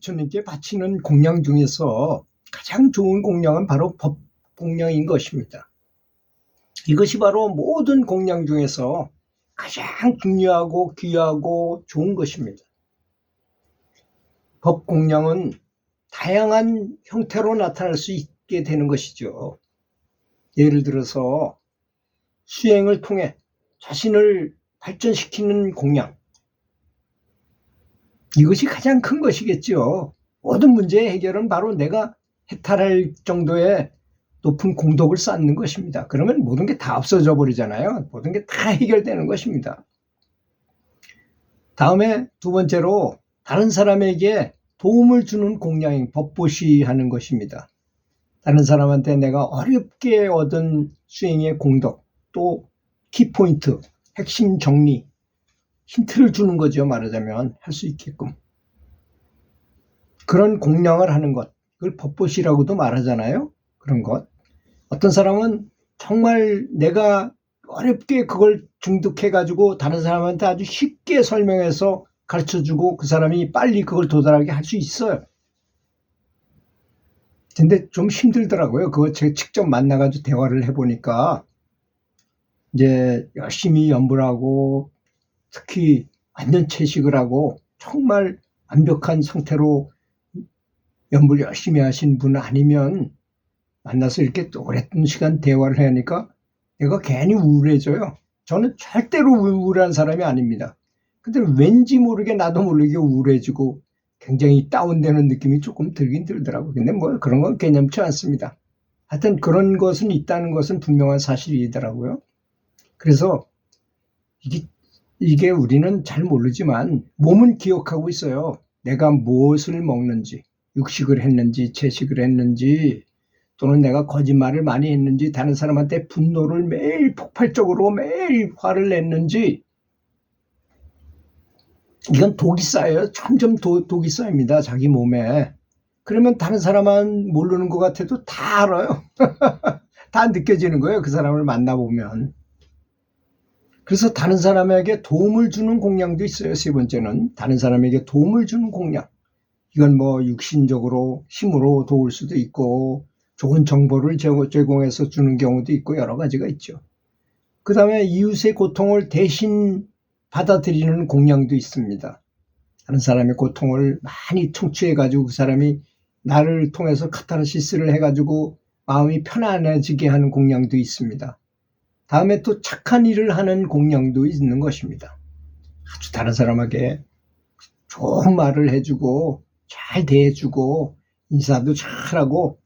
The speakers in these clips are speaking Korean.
부처님께 바치는 공양 중에서 가장 좋은 공양은 바로 법 공양인 것입니다. 이것이 바로 모든 공양 중에서 가장 중요하고 귀하고 좋은 것입니다. 법 공양은 다양한 형태로 나타날 수 있게 되는 것이죠. 예를 들어서 수행을 통해 자신을 발전시키는 공양, 이것이 가장 큰 것이겠죠. 모든 문제의 해결은 바로 내가 해탈할 정도의 높은 공덕을 쌓는 것입니다. 그러면 모든 게 다 없어져 버리잖아요. 모든 게 다 해결되는 것입니다. 다음에 두 번째로 다른 사람에게 도움을 주는 공양인 법보시 하는 것입니다. 다른 사람한테 내가 어렵게 얻은 수행의 공덕, 또 키포인트, 핵심 정리, 힌트를 주는 거죠. 말하자면 할 수 있게끔. 그런 공양을 하는 것, 그걸 법보시라고도 말하잖아요. 그런 것. 어떤 사람은 정말 내가 어렵게 그걸 중독해가지고 다른 사람한테 아주 쉽게 설명해서 가르쳐주고 그 사람이 빨리 그걸 도달하게 할 수 있어요. 근데 좀 힘들더라고요. 그거 제가 직접 만나가지고 대화를 해보니까 이제 열심히 연구를 하고 특히 완전 채식을 하고 정말 완벽한 상태로 연구를 열심히 하신 분 아니면 만나서 이렇게 오랫동안 시간 대화를 하니까 내가 괜히 우울해져요. 저는 절대로 우울한 사람이 아닙니다. 근데 왠지 모르게 나도 모르게 우울해지고 굉장히 다운되는 느낌이 조금 들긴 들더라고요. 근데 뭐 그런 건 개념치 않습니다. 하여튼 그런 것은 있다는 것은 분명한 사실이더라고요. 그래서 이게 우리는 잘 모르지만 몸은 기억하고 있어요. 내가 무엇을 먹는지, 육식을 했는지, 채식을 했는지, 또는 내가 거짓말을 많이 했는지, 다른 사람한테 분노를 매일 폭발적으로 매일 화를 냈는지, 이건 독이 쌓여요. 점점 독이 쌓입니다. 자기 몸에. 그러면 다른 사람은 모르는 것 같아도 다 알아요. 다 느껴지는 거예요. 그 사람을 만나보면. 그래서 다른 사람에게 도움을 주는 공양도 있어요. 세 번째는 다른 사람에게 도움을 주는 공양. 이건 뭐 육신적으로 힘으로 도울 수도 있고 좋은 정보를 제공해서 주는 경우도 있고 여러 가지가 있죠. 그 다음에 이웃의 고통을 대신 받아들이는 공양도 있습니다. 다른 사람의 고통을 많이 청취해가지고 그 사람이 나를 통해서 카타르시스를 해가지고 마음이 편안해지게 하는 공양도 있습니다. 다음에 또 착한 일을 하는 공양도 있는 것입니다. 아주 다른 사람에게 좋은 말을 해주고 잘 대해주고 인사도 잘하고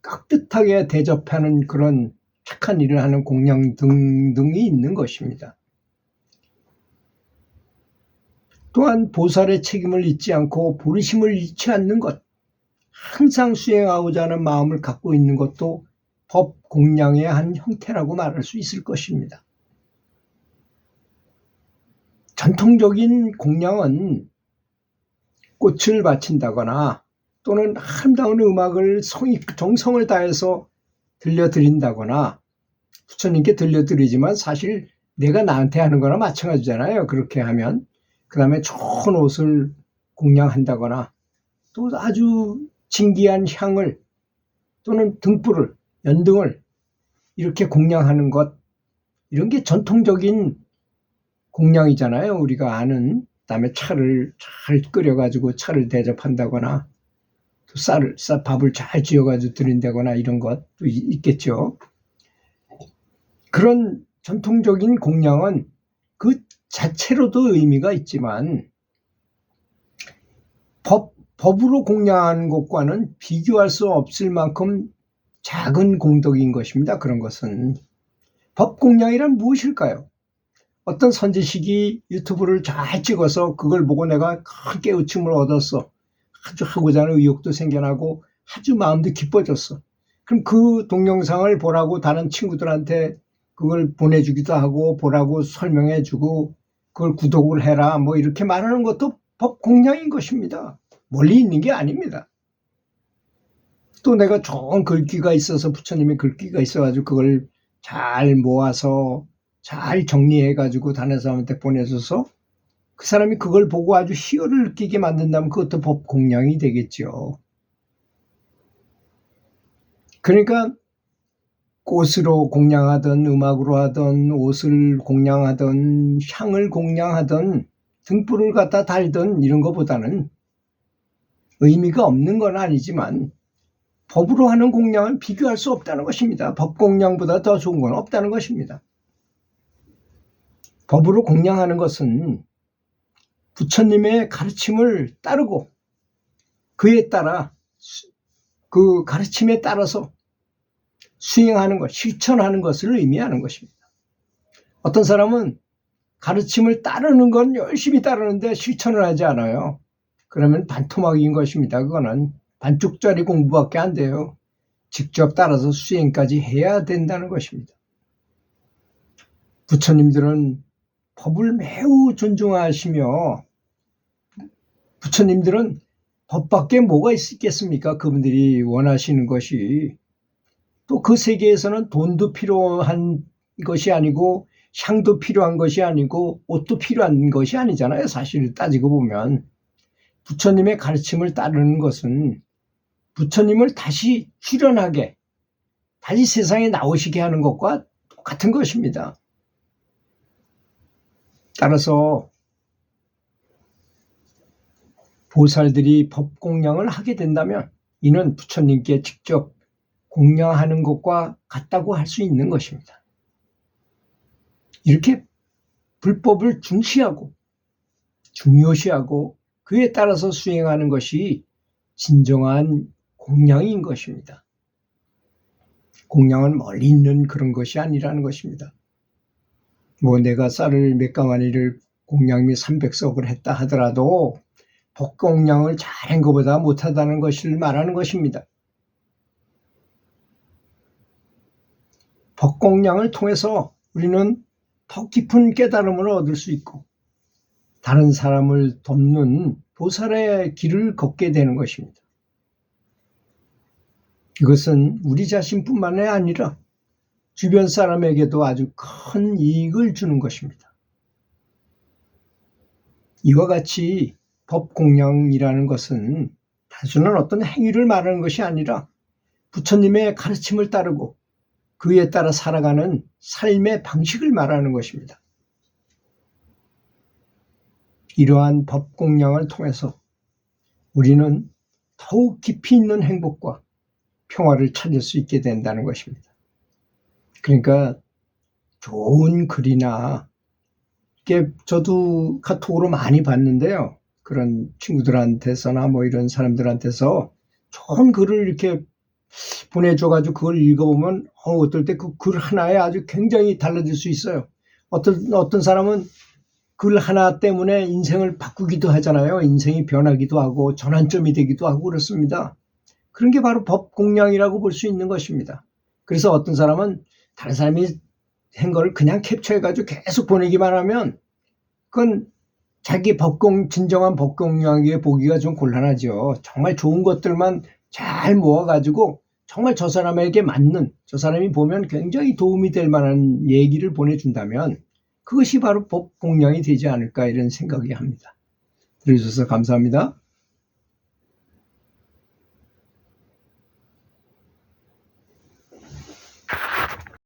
깍듯하게 대접하는 그런 착한 일을 하는 공양 등등이 있는 것입니다. 또한 보살의 책임을 잊지 않고 보리심을 잃지 않는 것, 항상 수행하고자 하는 마음을 갖고 있는 것도 법 공양의 한 형태라고 말할 수 있을 것입니다. 전통적인 공양은 꽃을 바친다거나 또는 아름다운 음악을 정성을 다해서 들려드린다거나 부처님께 들려드리지만 사실 내가 나한테 하는 거나 마찬가지잖아요. 그렇게 하면. 그 다음에 좋은 옷을 공양한다거나 또 아주 진귀한 향을 또는 등불을, 연등을 이렇게 공양하는 것, 이런 게 전통적인 공양이잖아요. 우리가 아는. 그다음에 차를 잘 끓여가지고 차를 대접한다거나 또 밥을 잘 지어가지고 드린다거나 이런 것도 있겠죠. 그런 전통적인 공양은 그 자체로도 의미가 있지만 법으로 공양하는 것과는 비교할 수 없을 만큼 작은 공덕인 것입니다. 그런 것은. 법 공양이란 무엇일까요? 어떤 선지식이 유튜브를 잘 찍어서 그걸 보고 내가 큰 깨우침을 얻었어. 아주 하고자 하는 의욕도 생겨나고 아주 마음도 기뻐졌어. 그럼 그 동영상을 보라고 다른 친구들한테 그걸 보내주기도 하고 보라고 설명해주고 그걸 구독을 해라 뭐 이렇게 말하는 것도 법 공양인 것입니다. 멀리 있는 게 아닙니다. 또 내가 좋은 글귀가 있어서 부처님의 글귀가 있어가지고 그걸 잘 모아서 잘 정리해가지고 다른 사람한테 보내줘서 그 사람이 그걸 보고 아주 희열을 느끼게 만든다면 그것도 법 공양이 되겠죠. 그러니까 꽃으로 공양하든 음악으로 하든 옷을 공양하든 향을 공양하든 등불을 갖다 달든 이런 것보다는 의미가 없는 건 아니지만 법으로 하는 공양은 비교할 수 없다는 것입니다. 법 공양보다 더 좋은 건 없다는 것입니다. 법으로 공양하는 것은 부처님의 가르침을 따르고 그에 따라 그 가르침에 따라서 수행하는 것, 실천하는 것을 의미하는 것입니다. 어떤 사람은 가르침을 따르는 건 열심히 따르는데 실천을 하지 않아요. 그러면 반토막인 것입니다. 그거는 반쪽짜리 공부밖에 안 돼요. 직접 따라서 수행까지 해야 된다는 것입니다. 부처님들은 법을 매우 존중하시며 부처님들은 법밖에 뭐가 있겠습니까? 그분들이 원하시는 것이 또 그 세계에서는 돈도 필요한 것이 아니고 향도 필요한 것이 아니고 옷도 필요한 것이 아니잖아요. 사실 따지고 보면 부처님의 가르침을 따르는 것은 부처님을 다시 출현하게 다시 세상에 나오시게 하는 것과 똑같은 것입니다. 따라서 보살들이 법 공양을 하게 된다면 이는 부처님께 직접 공양하는 것과 같다고 할 수 있는 것입니다. 이렇게 불법을 중시하고 중요시하고 그에 따라서 수행하는 것이 진정한 공양인 것입니다. 공양은 멀리 있는 그런 것이 아니라는 것입니다. 내가 쌀을 몇 가마니를 공양미 300석을 했다 하더라도 법공양을 잘한 것보다 못하다는 것을 말하는 것입니다. 법공양을 통해서 우리는 더 깊은 깨달음을 얻을 수 있고 다른 사람을 돕는 보살의 길을 걷게 되는 것입니다. 이것은 우리 자신뿐만이 아니라 주변 사람에게도 아주 큰 이익을 주는 것입니다. 이와 같이 법공양이라는 것은 단순한 어떤 행위를 말하는 것이 아니라 부처님의 가르침을 따르고 그에 따라 살아가는 삶의 방식을 말하는 것입니다. 이러한 법공양을 통해서 우리는 더욱 깊이 있는 행복과 평화를 찾을 수 있게 된다는 것입니다. 그러니까 좋은 글이나 이게 저도 카톡으로 많이 봤는데요. 그런 친구들한테서나 이런 사람들한테서 좋은 글을 이렇게 보내줘가지고 그걸 읽어보면 어떨 때 그 글 하나에 아주 굉장히 달라질 수 있어요. 어떤 사람은 글 하나 때문에 인생을 바꾸기도 하잖아요. 인생이 변하기도 하고 전환점이 되기도 하고 그렇습니다. 그런 게 바로 법공양이라고 볼 수 있는 것입니다. 그래서 어떤 사람은 다른 사람이 한 걸 그냥 캡처해가지고 계속 보내기만 하면 그건 자기 진정한 법공양에 보기가 좀 곤란하죠. 정말 좋은 것들만 잘 모아가지고 정말 저 사람에게 맞는, 저 사람이 보면 굉장히 도움이 될 만한 얘기를 보내준다면 그것이 바로 법공양이 되지 않을까 이런 생각이 합니다. 들어주셔서 감사합니다.